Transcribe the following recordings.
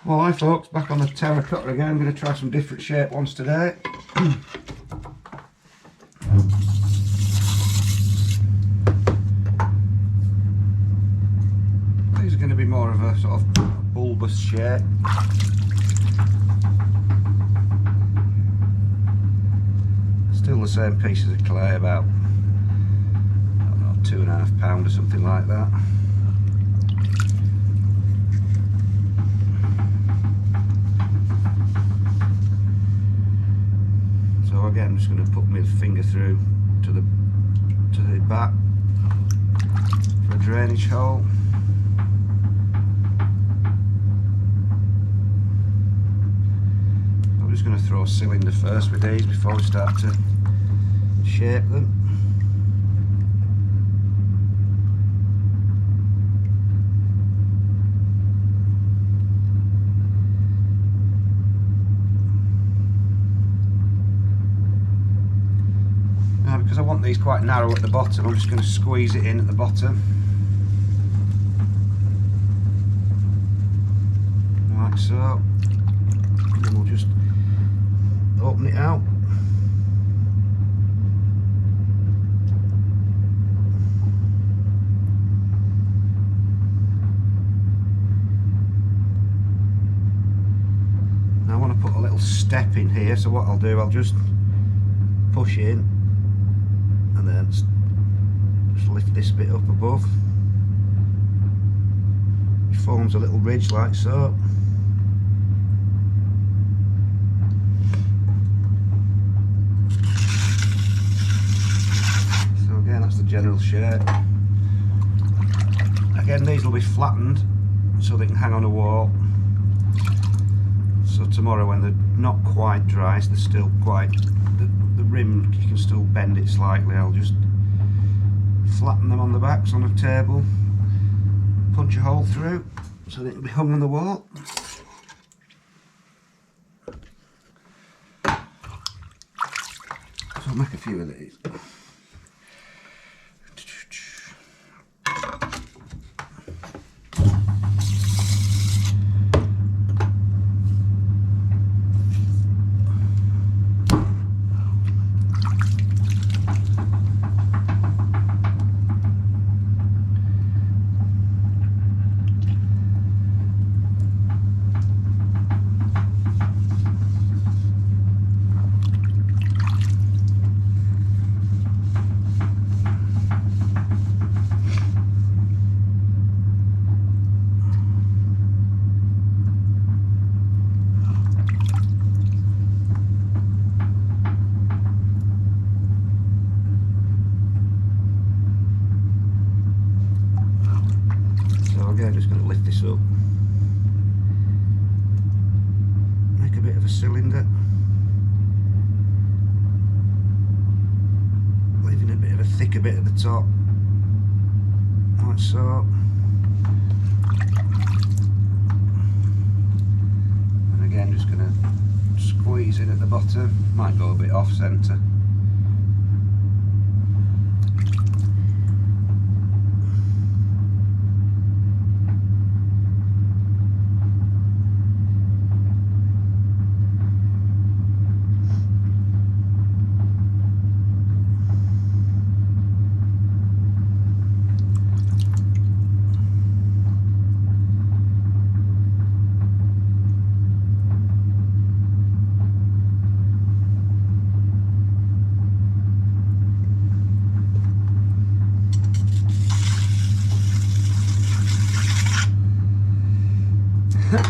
Well, hi folks, back on the terracotta again. I'm going to try some different shaped ones today. These are going to be more of a sort of bulbous shape. Still the same pieces of clay, about, I don't know, 2.5 pounds or something like that. So again, I'm just going to put my finger through to the back for a drainage hole. I'm just going to throw a cylinder first with these before we start to shape them. Now, because I want these quite narrow at the bottom, I'm just going to squeeze it in at the bottom. Like so. And then we'll just open it out. Now I want to put a little step in here, so what I'll do, I'll just push in and then just lift this bit up above. It forms a little ridge like so. So again, that's the general shape. Again, these will be flattened so they can hang on a wall. So tomorrow, when they're not quite dry, so they're still quite, the rim, you can still bend it slightly, I'll just flatten them on the backs on a table, punch a hole through so they can be hung on the wall. So I'll make a few of these. Again, just going to lift this up, make a bit of a cylinder, leaving a bit of a thicker bit at the top, like so. And again, just going to squeeze in at the bottom, might go a bit off centre. I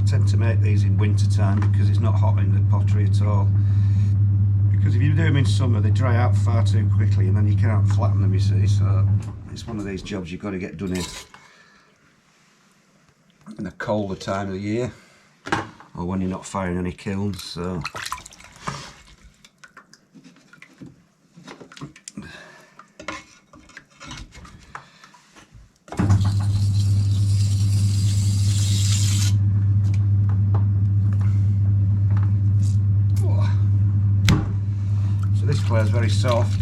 tend to make these in winter time because it's not hot in the pottery at all. Because if you do them in summer, they dry out far too quickly and then you can't flatten them, you see. So it's one of these jobs you've got to get done in a colder time of the year, or when you're not firing any kilns. So this clay is very soft.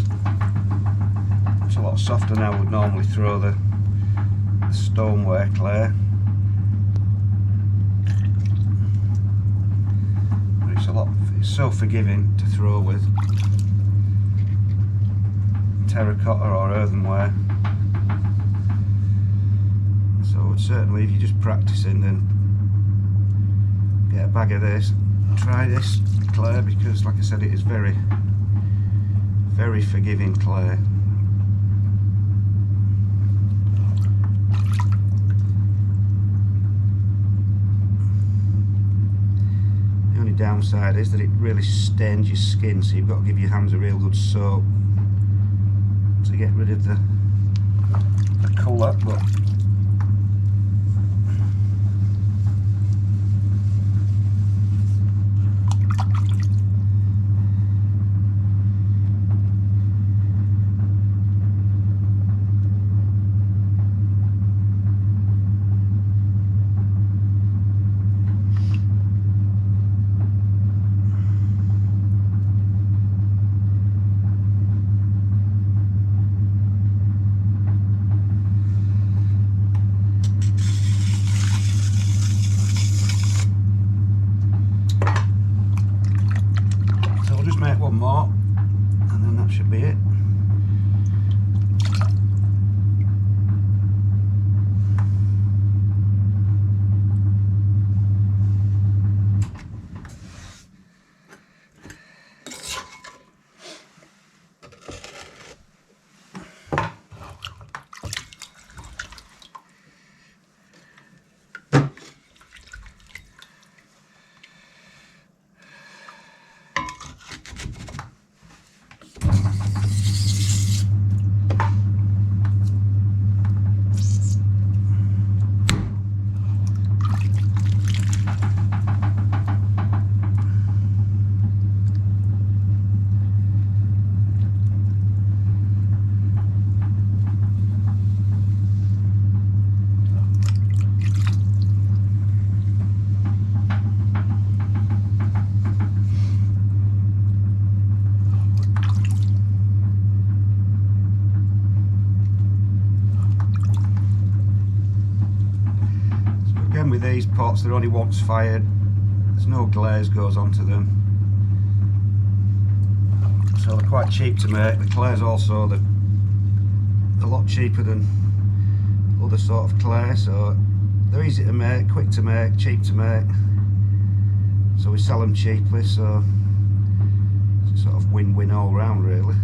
lot softer now. Would normally throw the stoneware clay. But it's so forgiving to throw with terracotta or earthenware. So certainly if you're just practicing, then get a bag of this, try this clay, because like I said, it is very, very forgiving clay. The only downside is that it really stains your skin, so you've got to give your hands a real good soak to get rid of the colour. But make one more and then that should be it. With these pots, they're only once fired, there's no glaze goes onto them, so they're quite cheap to make. The clay's also a lot cheaper than other sort of clay, so they're easy to make, quick to make, cheap to make, so we sell them cheaply, so it's a sort of win-win all round really.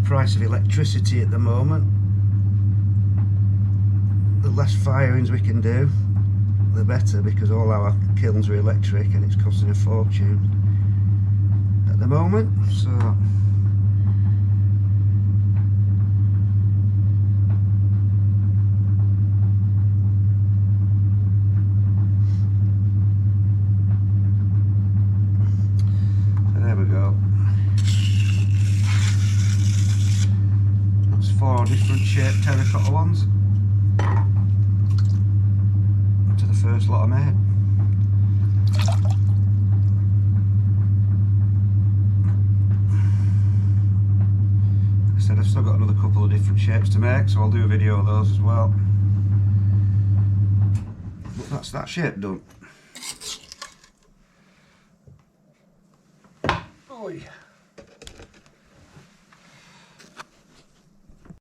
Price of electricity at the moment, the less firings we can do, the better, because all our kilns are electric and it's costing a fortune at the moment. So there we go. 4 different shaped terracotta ones to the first lot I made. Like I said, I've still got another couple of different shapes to make, so I'll do a video of those as well. But that's that shape done. Oy.